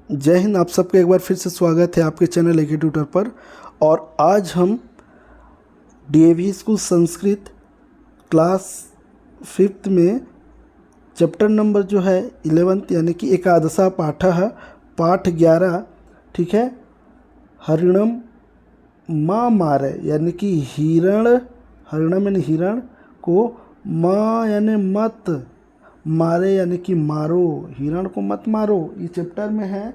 जय हिंद। आप सबका एक बार फिर से स्वागत है आपके चैनल एके ट्यूटर पर। और आज हम DAV school Sanskrit class 5th में चैप्टर नंबर जो है 11th यानी कि एकादशा पाठः पाठ 11, ठीक है, हरिणम माँ मारे यानी कि हरिणम यानी हिरण को, माँ यानी मत, मारे यानी कि मारो, हिरण को मत मारो। इस चैप्टर में है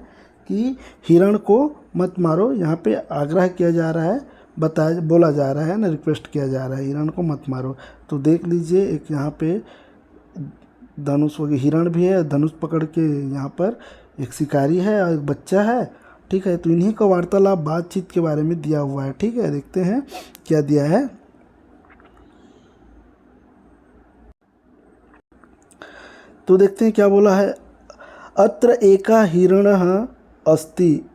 कि हिरण को मत मारो। यहाँ पे आग्रह किया जा रहा है, बोला जा रहा है ना, रिक्वेस्ट किया जा रहा है हिरण को मत मारो। तो देख लीजिए, एक यहाँ पे धनुष वगैरह हिरण भी है, धनुष पकड़ के यहाँ पर एक शिकारी है और एक बच्चा है, ठीक है। तो इन्हीं का वार्तालाप बातचीत के बारे में दिया हुआ है, ठीक है। देखते हैं क्या दिया है। तो देखते हैं क्या बोला है। अत्र एका हिरणः अस्ति,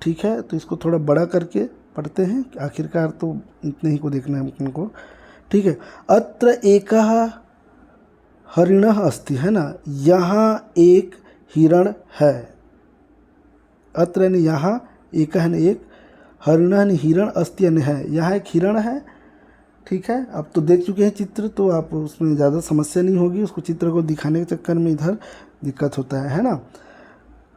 ठीक है। तो इसको थोड़ा बड़ा करके पढ़ते हैं, आखिरकार तो इतने ही को देखना है उनको, ठीक है। अत्र एका हरिणः अस्ति, है ना, यहाँ एक हिरण है। अत्र यानी यहाँ, एक यानी एक, हरिणः यानी हिरण, अस्ति यानी है, यहाँ एक हिरण है, ठीक है। आप तो देख चुके हैं चित्र, तो आप उसमें ज़्यादा समस्या नहीं होगी। उसको चित्र को दिखाने के चक्कर में इधर दिक्कत होता है ना।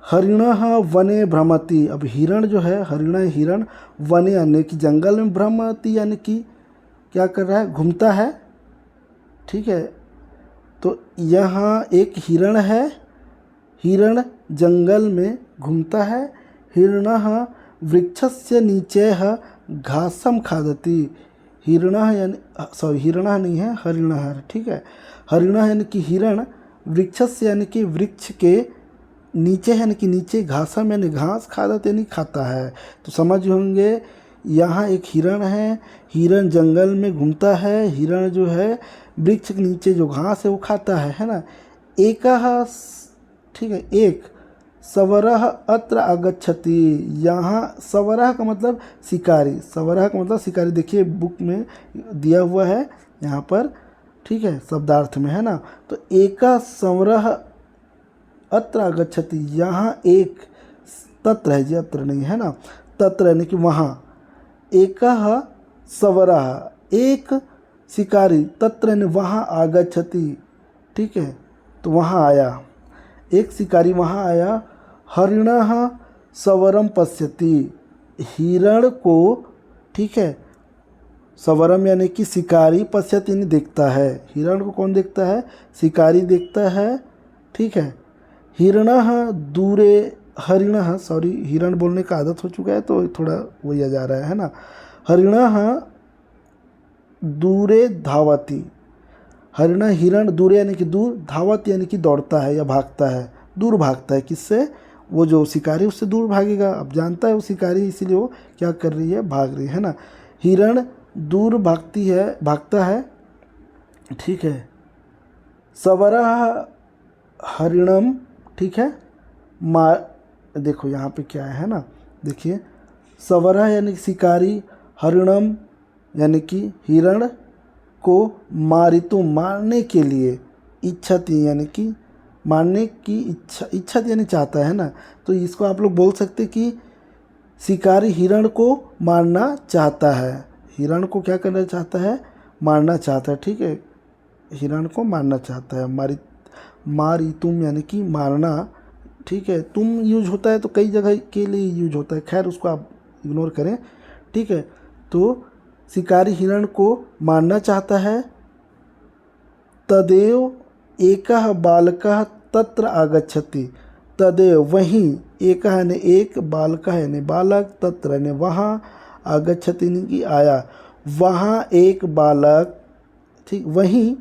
हरिणः वने भ्रमति, अब हिरण जो है, हरिण हिरण, वने यानी कि जंगल में, भ्रमति यानी कि क्या कर रहा है, घूमता है, ठीक है। तो यहाँ एक हिरण है, हिरण जंगल में घूमता है। हिरणः वृक्षस्य नीचेः घासम खादति, हिरणः यानी हिरणः नहीं है, हरिणः, ठीक है। हरिणः यानी कि हिरण, वृक्षस्य यानी कि वृक्ष के नीचे यानी कि नीचे, घासम यानी घास, खादत यानी खाता है। तो समझ होंगे, यहाँ एक हिरण है, हिरण जंगल में घूमता है, हिरण जो है वृक्ष के नीचे जो घास है वो खाता है ना। एकः, ठीक है, एक, सवरः अत्र आगच्छति, यहाँ सवरः का मतलब शिकारी, सवरः का मतलब शिकारी, देखिए बुक में दिया हुआ है यहाँ पर, ठीक है, शब्दार्थ में, है ना। तो एकः सवरः अत्र आगच्छति, यहाँ एक, तत्र है जी, अत्र नहीं है ना, तत्र यानी कि वहाँ। एकः सवरः, एक शिकारी, तत्र यानी वहाँ, आगच्छति, ठीक है, तो वहाँ आया, एक शिकारी वहाँ आया। हरिणः सवरम पश्यति, हिरण को, ठीक है, सवरम यानी कि शिकारी, पश्यति यानी देखता है, हिरण को कौन देखता है, शिकारी देखता है, ठीक है। हिरणः दूरे, हरिणः, सॉरी हिरण बोलने का आदत हो चुका है तो थोड़ा वही आ जा रहा है ना। हरिणः दूरे धावति, हरिण हिरण दूर यानी कि दूर, धावत यानी कि दौड़ता है या भागता है, दूर भागता है, किससे, वो जो शिकारी उससे दूर भागेगा। अब जानता है वो शिकारी, इसीलिए वो क्या कर रही है, भाग रही है ना। हिरण दूर भागती है, भागता है, ठीक है। सवरः हरिणम, ठीक है, देखो यहाँ पे क्या है ना, देखिए, सवरः यानी शिकारी, हरिणम यानी कि हिरण को, मारितु मारने के लिए, इच्छति यानी कि मारने की इच्छा, इच्छा यानी चाहता है ना। तो इसको आप लोग बोल सकते कि शिकारी हिरण को मारना चाहता है, हिरण को क्या करना चाहता है, मारना चाहता है, ठीक है, हिरण को मारना चाहता है। मारितुम यानी कि मारना, ठीक है। तुम यूज होता है तो कई जगह के लिए यूज होता है, खैर उसको आप इग्नोर करें, ठीक है। तो शिकारी हिरण को मारना चाहता है। तदेव एकः बालकः तत्र आगच्छति, तदेव वहीं, एकः यानी एक, बालकः यानी बालक, तत्र यानी वहाँ, आगच्छति यानी कि आया, वहाँ एक बालक, ठीक, वहीं,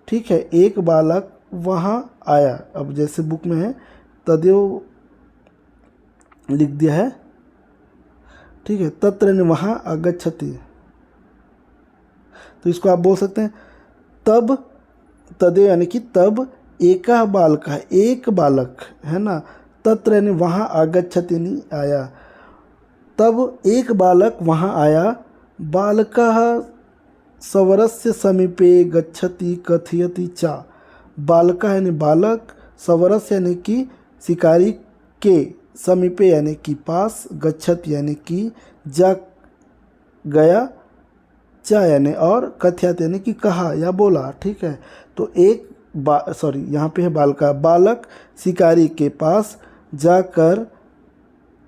ठीक है, एक बालक वहाँ आया। अब जैसे बुक में है तदेव लिख दिया है, ठीक है, तत्र यानी वहाँ, आगच्छति, तो इसको आप बोल सकते हैं तब, तदेव यानी कि तब, एका बालक है, एक बालक है ना, तत्र यानी वहाँ, आगच्छति यानी आया, तब एक बालक वहाँ आया। बालकः सवरस्य समीपे गच्छति कथयति च, बालकः यानी बालक, सवरस्य यानी कि शिकारी के समीपे यानी कि पास, गच्छत यानी कि जा गया, चा यानी और, कथ्यात यानी कि कहा या बोला। ठीक है, तो एक यहाँ पे है बालका, बालक शिकारी के पास जाकर,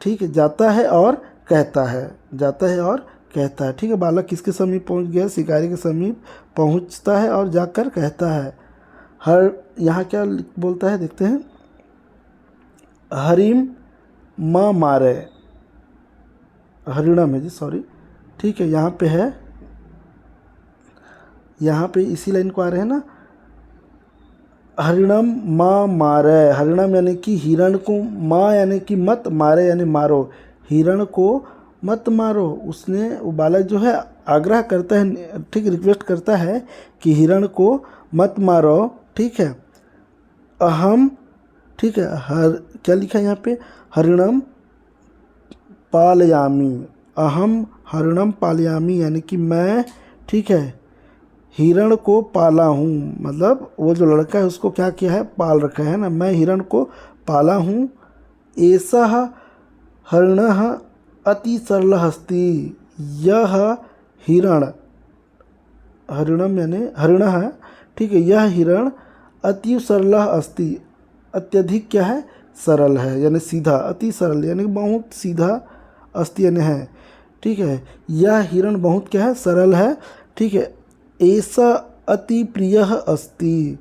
ठीक है, जाता है और कहता है, जाता है और कहता है। ठीक है, बालक किसके समीप पहुंच गया? शिकारी के समीप पहुंचता है और जाकर कहता है। हर यहाँ क्या बोलता है देखते हैं, हरिम माँ मारे, हरिणम है जी, सॉरी। ठीक है, यहाँ पे है, यहाँ पे इसी लाइन को आ रहे हैं ना, हरिणम माँ मारे। हरिणम यानी कि हिरण को, माँ यानी कि मत, मारे यानी मारो, हिरण को मत मारो। उसने, वो बालक जो है आग्रह करता है, ठीक, रिक्वेस्ट करता है कि हिरण को मत मारो। ठीक है, अहम, ठीक है, क्या लिखा है यहाँ पे, हरिणम पालयामी, अहम हरिणम पालयामी यानी कि मैं, ठीक है, हिरण को पाला हूँ। मतलब वो जो लड़का है उसको क्या किया है? पाल रखा है ना, मैं हिरण को पाला हूँ। ऐसा हरिण अति सरल हस्ती, यह हिरण, हरिणम यानी हरिण है, ठीक है, यह हिरण अति सरल अस्ति, अत्यधिक क्या है? सरल है, यानी सीधा, अति सरल यानी बहुत सीधा, अस्ति यानी है। ठीक है, यह हिरण बहुत क्या है? सरल है। ठीक है, ऐसा अति प्रिय अस्ति,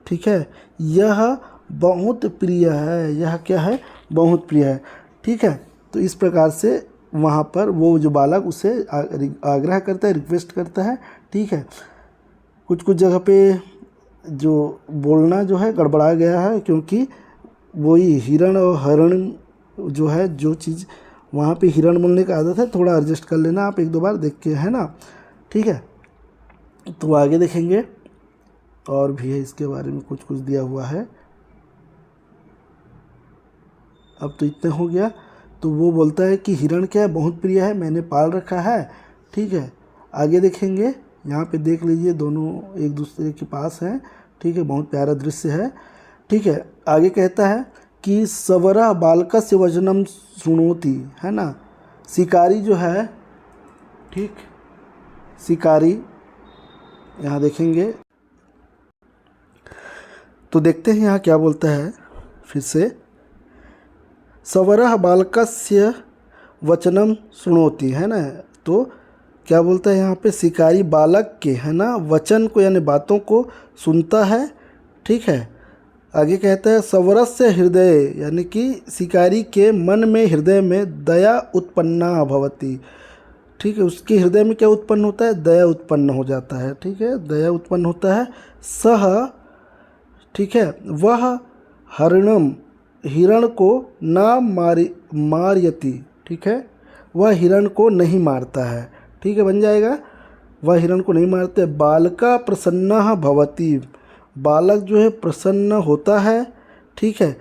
ठीक है, यह बहुत प्रिय है, यह क्या है? बहुत प्रिय है। ठीक है, तो इस प्रकार से वहाँ पर वो जो बालक उसे आग्रह करता है, रिक्वेस्ट करता है। ठीक है, कुछ कुछ जगह पे जो बोलना जो है गड़बड़ा गया है, क्योंकि वही हिरण और हरण जो है, जो चीज़ वहाँ पे हिरण बोलने का आदत है, थोड़ा एडजस्ट कर लेना आप, एक दो बार देख के, है ना। ठीक है, तो आगे देखेंगे और भी है इसके बारे में, कुछ कुछ दिया हुआ है। अब तो इतना हो गया। तो वो बोलता है कि हिरण क्या है? बहुत प्रिय है, मैंने पाल रखा है। ठीक है, आगे देखेंगे, यहाँ पे देख लीजिए दोनों एक दूसरे के पास हैं। ठीक है, बहुत प्यारा दृश्य है। ठीक है, आगे कहता है कि सवरा बालकस्य वचनम सुनोति, है ना, शिकारी जो है, ठीक, शिकारी, यहाँ देखेंगे तो देखते हैं यहाँ क्या बोलता है फिर से, सवरः बालकस्य वचनम सुनोति, है ना। तो क्या बोलता है यहाँ पे, शिकारी बालक के, है ना, वचन को यानी बातों को सुनता है। ठीक है, आगे कहता है सवरस्य हृदय, यानी कि शिकारी के मन में, हृदय में दया उत्पन्ना भवति। ठीक है, उसके हृदय में क्या उत्पन्न होता है? दया उत्पन्न हो जाता है। ठीक है, दया उत्पन्न होता है। सह, ठीक है, वह हरिणम, हिरण को ना मारयति, ठीक है, वह हिरण को नहीं मारता है। ठीक है, बन जाएगा, वह हिरण को नहीं मारते। बालका प्रसन्न भवति, बालक जो है प्रसन्न होता है। ठीक है,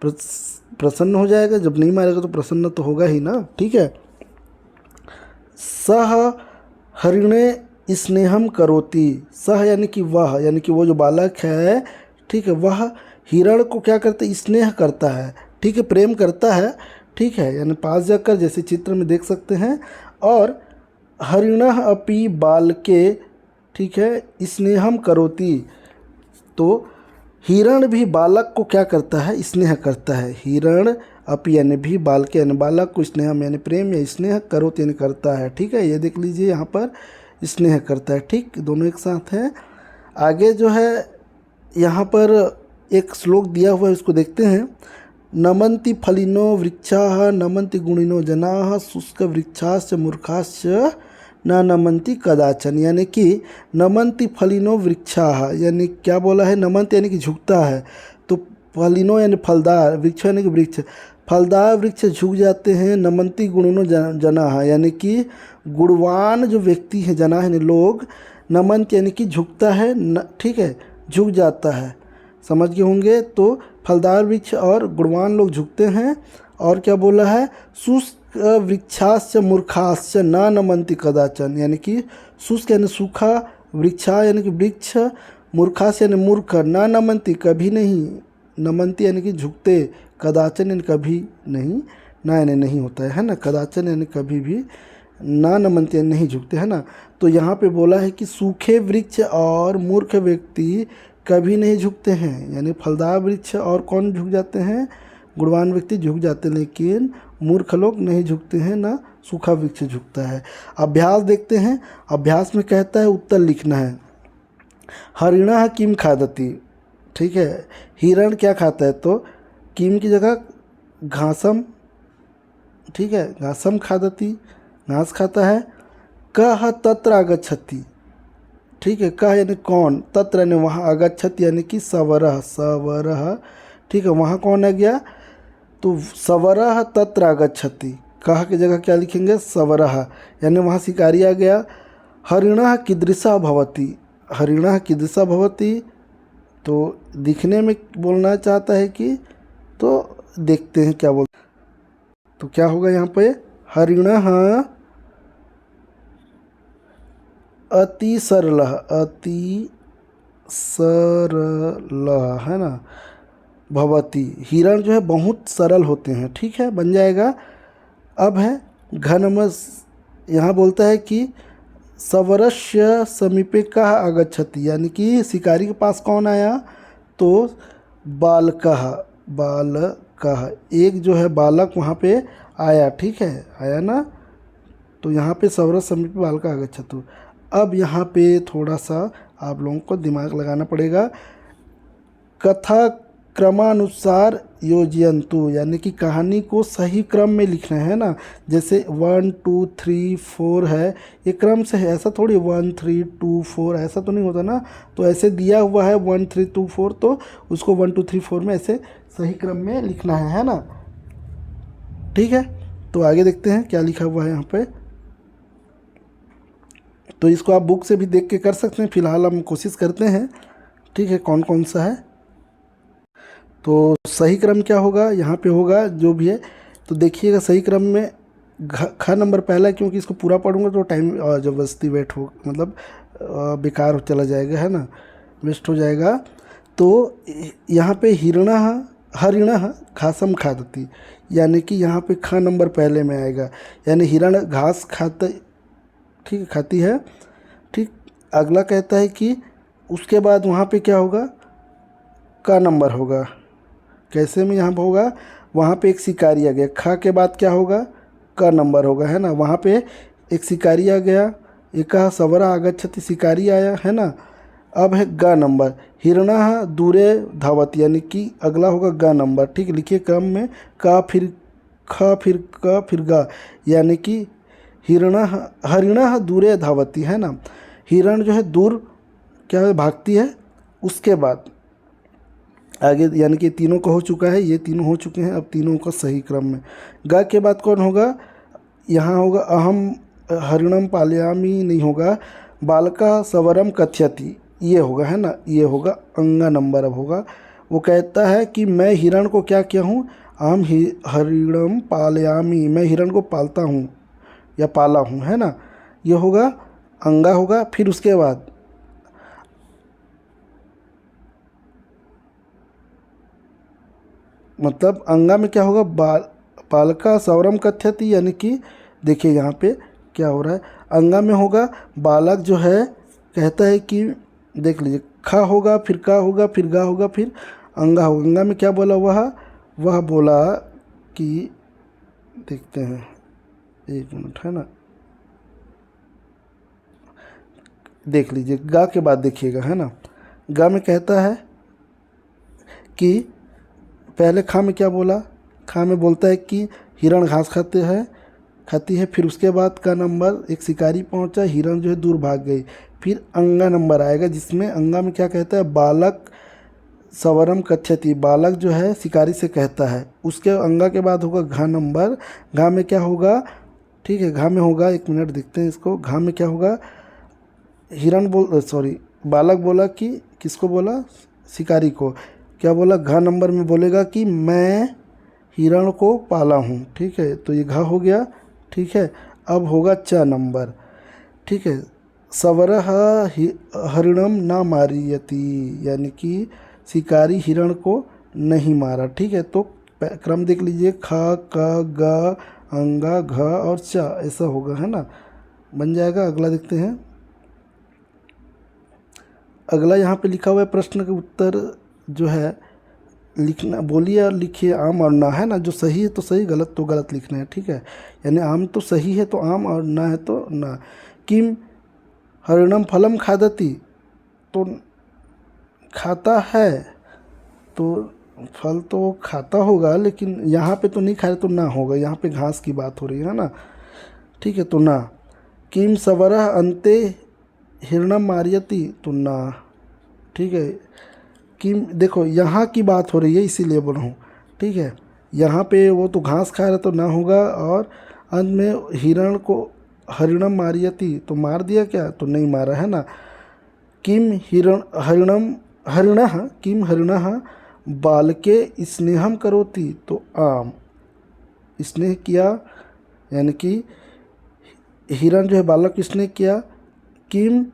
प्रसन्न हो जाएगा, जब नहीं मारेगा तो प्रसन्न तो होगा ही ना। ठीक है, सह हरिणे स्नेहम करोति, सह यानी कि वह, यानी कि वो जो बालक है, ठीक है, वह हिरण को क्या करता है? स्नेह करता है। ठीक है, प्रेम करता है। ठीक है, यानी पास जाकर, जैसे चित्र में देख सकते हैं। और हरिणः अपि बालके, ठीक है, स्नेहम करोति, तो हिरण भी बालक को क्या करता है? स्नेह करता है। हिरण अपि यानी भी, बालके यानी बालक को, स्नेहम यानी प्रेम या स्नेह, करोति यानी करता है। ठीक है, ये देख लीजिए यहाँ पर स्नेह करता है। ठीक, दोनों एक साथ हैं। आगे जो है यहाँ पर एक श्लोक दिया हुआ है, उसको देखते हैं। नमन्ति फलिनो वृक्षाः नमन्ति गुणिनो जनाः शुष्क वृक्षाश्च मूर्खाश्च न नमन्ति कदाचन, यानी कि नमन्ति फलिनो वृक्षाः, यानी क्या बोला है? नमन्त यानी कि झुकता है, तो फलिनो यानी फलदार, वृक्ष यानी कि वृक्ष, फलदार वृक्ष झुक जाते हैं। नमन्ति गुणिनो जनाः, यानी कि गुणवान जो व्यक्ति है, जना है लोग, नमन्त यानी कि झुकता है, ठीक है, झुक जाता है, समझ गए होंगे। तो फलदार वृक्ष और गुणवान लोग झुकते हैं। और क्या बोला है? शुष्क वृक्षाश्च मूर्खाश्च न नमन्ति कदाचन, यानी कि शुष्क यानी सूखा, वृक्षा यानी कि वृक्ष, मूर्खाश्च यानी मूर्ख, न नमन्ति कभी नहीं, नमन्ति यानी कि झुकते, कदाचन यानी कभी नहीं, ना यानी नहीं होता है ना, कदाचन यानी कभी भी, ना नमनते यानी नहीं झुकते, है ना। तो यहाँ पे बोला है कि सूखे वृक्ष और मूर्ख व्यक्ति कभी नहीं झुकते हैं, यानी फलदार वृक्ष और कौन झुक जाते हैं, गुणवान व्यक्ति झुक जाते हैं, लेकिन मूर्ख लोग नहीं झुकते हैं, ना सूखा वृक्ष झुकता है। अभ्यास देखते हैं, अभ्यास में कहता है उत्तर लिखना है। हरिणः किम खादति, ठीक है, हिरण क्या खाता है, तो किम की जगह घासम, ठीक है, घासम खादति, घास खाता है। कह तत्र आगच्छति, ठीक है, कह यानी कौन, तत्र यानी वहाँ, आगच्छति यानी कि सवरः, सवरः, ठीक है, वहाँ कौन आ गया, तो सवरः तत्र आगच्छति, कह की जगह क्या लिखेंगे, सवरः, यानी वहाँ शिकारी आ गया। हरिणः कीदृशः भवति, हरिणः कीदृशः भवति, तो दिखने में बोलना चाहता है कि, तो देखते हैं क्या बोल, तो क्या होगा यहाँ पे, हरिणः अति सरलः, अति सरलः, है ना, भवति, हिरण जो है बहुत सरल होते हैं, ठीक है, बन जाएगा। अब है घनमस, यहाँ बोलता है कि सवरस्य समीपे कः आगच्छति, यानी कि शिकारी के पास कौन आया, तो बालकः, बालकः, एक जो है बालक वहाँ पे आया, ठीक है, आया ना, तो यहाँ पे सवरस समीपे बालकः आगच्छतु। अब यहाँ पे थोड़ा सा आप लोगों को दिमाग लगाना पड़ेगा। कथा क्रमानुसार योजयन्तु, यानी कि कहानी को सही क्रम में लिखना है ना, जैसे 1 2 3 4 है, ये क्रम से है, ऐसा थोड़ी 1 3 2 4 ऐसा तो नहीं होता ना, तो ऐसे दिया हुआ है 1 3 2 4, तो उसको 1 2 3 4 में ऐसे सही क्रम में लिखना है ना, ठीक है। तो आगे देखते हैं क्या लिखा हुआ है यहाँ पे, तो इसको आप बुक से भी देख के कर सकते हैं, फिलहाल हम कोशिश करते हैं, ठीक है, कौन कौन सा है। तो सही क्रम क्या होगा, यहाँ पे होगा जो भी है, तो देखिएगा सही क्रम में ख नंबर पहला है, क्योंकि इसको पूरा पढ़ूंगा तो टाइम ज़बरदस्ती वेट हो, मतलब बेकार हो चला जाएगा, है ना, वेस्ट हो जाएगा। तो यहाँ पे हिरणः, हरिणः घासम खादति, यानी कि यहाँ पे ख नंबर पहले में आएगा, यानी हिरण घास खाता, ठीक है, खाती है, ठीक। अगला कहता है कि उसके बाद वहाँ पे क्या होगा, का नंबर होगा, कैसे में यहाँ पर होगा, वहाँ पे एक शिकारी आ गया, खा के बाद क्या होगा, का नंबर होगा, है ना, वहाँ पे एक शिकारी आ गया, एक सवरा आगच्छति, शिकारी आया, है ना। अब है गा नंबर, हिरणः दूरे धावति, यानी कि अगला होगा गा नंबर, ठीक, लिखिए क्रम में, का फिर ख फिर क फिर गा, यानी कि हिरणः, हरिणः दूरे धावति, है ना, हिरण जो है दूर क्या है, भागती है। उसके बाद आगे, यानी कि तीनों का हो चुका है, ये तीनों हो चुके हैं, अब तीनों का सही क्रम में। गा के बाद कौन होगा, यहाँ होगा अहम हरिणम पालयामी, नहीं होगा, बालका सवरम कथयति, ये होगा, है ना, ये होगा अंगा नंबर। अब होगा, वो कहता है कि मैं हिरण को क्या किया हूँ, अहम हरिणम पालयामी, मैं हिरण को पालता हूँ या पाला हूँ, है ना, ये होगा अंगा होगा। फिर उसके बाद मतलब अंगा में क्या होगा, बालका सौरम कथ्यति, यानी कि देखिए यहाँ पे क्या हो रहा है, अंगा में होगा बालक जो है, कहता है कि देख लीजिए, खा होगा, फिर का होगा, फिर गा होगा, फिर अंगा होगा। अंगा में क्या बोला, वह बोला कि, देखते हैं, एक मिनट, है ना, देख लीजिए, गा के बाद देखिएगा, है ना, गा में कहता है कि पहले खा में क्या बोला, खा में बोलता है कि हिरण घास खाती है, फिर उसके बाद का नंबर, एक शिकारी पहुंचा, हिरण जो है दूर भाग गई, फिर अंगा नंबर आएगा, जिसमें अंगा में क्या कहता है, बालक सवरम कथ्यति, बालक जो है शिकारी से कहता है। उसके अंगा के बाद होगा घा नंबर, घा में क्या होगा, ठीक है, घा में होगा, एक मिनट देखते हैं इसको, घा में क्या होगा, बालक बोला कि, किसको बोला, शिकारी को, क्या बोला, घा नंबर में बोलेगा कि मैं हिरण को पाला हूँ, ठीक है, तो ये घा हो गया, ठीक है। अब होगा च नंबर, ठीक है, सवरः हरिणम ना मारियति, यानी कि शिकारी हिरण को नहीं मारा, ठीक है। तो क्रम देख लीजिए, ख, क, ग, अंगा, घ और च, ऐसा होगा, है ना, बन जाएगा। अगला देखते हैं। अगला यहाँ पे लिखा हुआ है, प्रश्न के उत्तर जो है लिखना, बोलिए और लिखिए आम और ना, है ना। जो सही है तो सही, गलत तो गलत लिखना है, ठीक है। यानी आम तो सही है तो आम, और ना है तो ना। किम हरिणम फलम खादति, तो खाता है, तो फल तो खाता होगा, लेकिन यहाँ पे तो नहीं खा रहे तो ना होगा, यहाँ पे घास की बात हो रही है ना, ठीक है, तो ना। किम सवरः अन्ते हिरणम मारयति, तो ना, ठीक है। किम, देखो यहाँ की बात हो रही है इसीलिए बोल रहा हूँ, ठीक है। यहाँ पे वो तो घास खा रहा तो ना होगा, और अंत में हिरण को हरिणम मारयति, तो मार दिया क्या, तो नहीं मारा, है ना। किम हरिणम हरिणः किम हरिणः बालके स्नेहम करोति, तो आम, स्नेह किया, यानी कि हिरण जो है बालक को स्नेह किया। किम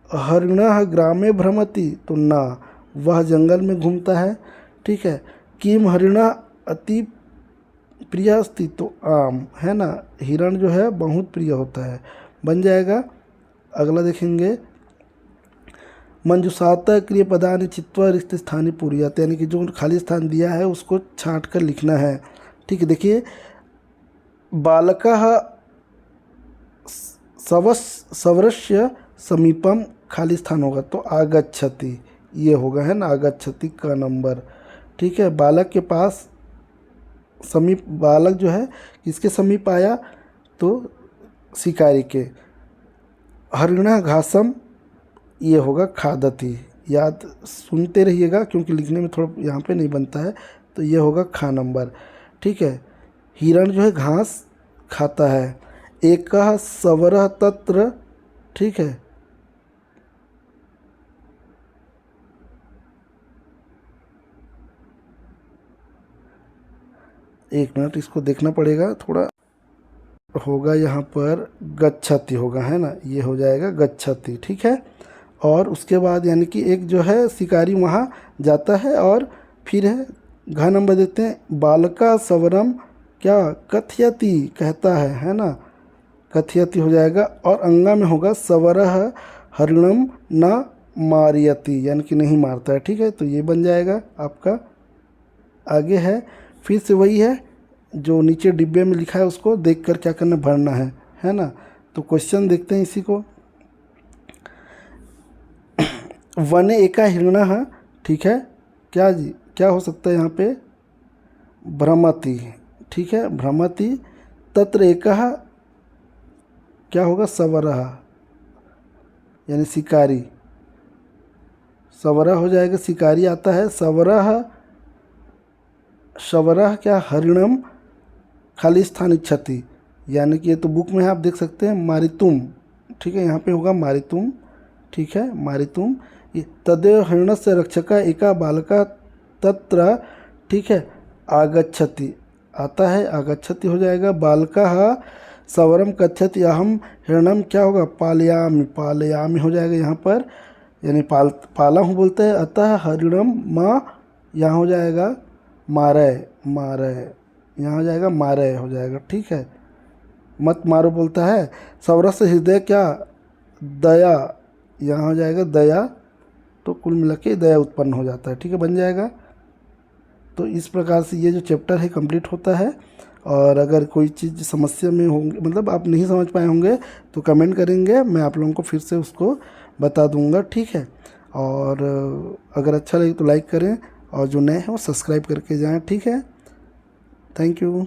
हरिणः ग्रामे भ्रमति, तो ना, वह जंगल में घूमता है, ठीक है। किम हरिणः अति प्रिय अस्ति, तो आम, है ना, हिरण जो है बहुत प्रिय होता है, बन जाएगा। अगला देखेंगे। मंजुषाता क्रियपदानि चित्वा रिक्त स्थानी पूर्यात, यानी कि जो खाली स्थान दिया है उसको छांट कर लिखना है, ठीक है। देखिए, बालकः सवरस्य समीपम, खाली स्थान होगा तो आगच्छति, ये होगा, है ना, आगच्छति का नंबर, ठीक है। बालक के पास समीप, बालक जो है किसके समीप आया, तो शिकारी के। हरिणः घासम, ये होगा खादति, याद सुनते रहिएगा क्योंकि लिखने में थोड़ा यहाँ पे नहीं बनता है, तो ये होगा खा नंबर, ठीक है। हिरण जो है घास खाता है। एकः सवरः तत्र, ठीक है। एक मिनट, इसको देखना पड़ेगा थोड़ा, होगा यहाँ पर गच्छति होगा, है ना, ये हो जाएगा गच्छति, ठीक है। और उसके बाद यानी कि एक जो है शिकारी वहाँ जाता है, और फिर है घ नंबर देते हैं। बालका सवरम क्या कथयति, कहता है ना, कथयति हो जाएगा। और अंगा में होगा सवरः हरिणम न मारयति, यानी कि नहीं मारता है, ठीक है, तो ये बन जाएगा आपका। आगे है, फिर से वही है जो नीचे डिब्बे में लिखा है, उसको देख कर क्या करना, भरना है ना। तो क्वेश्चन देखते हैं इसी को। वने एका हिरणः, ठीक है, क्या जी, क्या हो सकता है यहाँ पे, भ्रमति, ठीक है, भ्रमति। तत्र एकः, क्या होगा, सवरः, यानी शिकारी, सवरः हो जाएगा, शिकारी आता है। सवरः, सवरः क्या, हरिणम खाली स्थान इच्छति, यानी कि ये तो बुक में है, आप देख सकते हैं, मारितुम, ठीक है, यहाँ पे होगा मारितुम, ठीक है, मारितुम। तदेव हरिणस्य रक्षका एका बालका तत्र, ठीक है, आगच्छति, आता है, आगच्छति हो जाएगा। बालका सवरम कथयति अहम हिरणम, क्या होगा, पालयामि, पालयामि हो जाएगा यहाँ पर, यानी पाला हूँ बोलते हैं। अतः हरिणम माँ, यहाँ हो जाएगा मारय, मारय, यहाँ हो जाएगा मारय हो जाएगा, ठीक है, मत मारो बोलता है। सवरस हृदय क्या, दया, यहाँ हो जाएगा दया, तो कुल मिला के दया उत्पन्न हो जाता है, ठीक है, बन जाएगा। तो इस प्रकार से ये जो चैप्टर है कंप्लीट होता है। और अगर कोई चीज़ समस्या में होंगे, मतलब आप नहीं समझ पाए होंगे, तो कमेंट करेंगे, मैं आप लोगों को फिर से उसको बता दूंगा, ठीक है। और अगर अच्छा लगे तो लाइक करें, और जो नए हैं वो सब्सक्राइब करके जाएं, ठीक है। Thank you.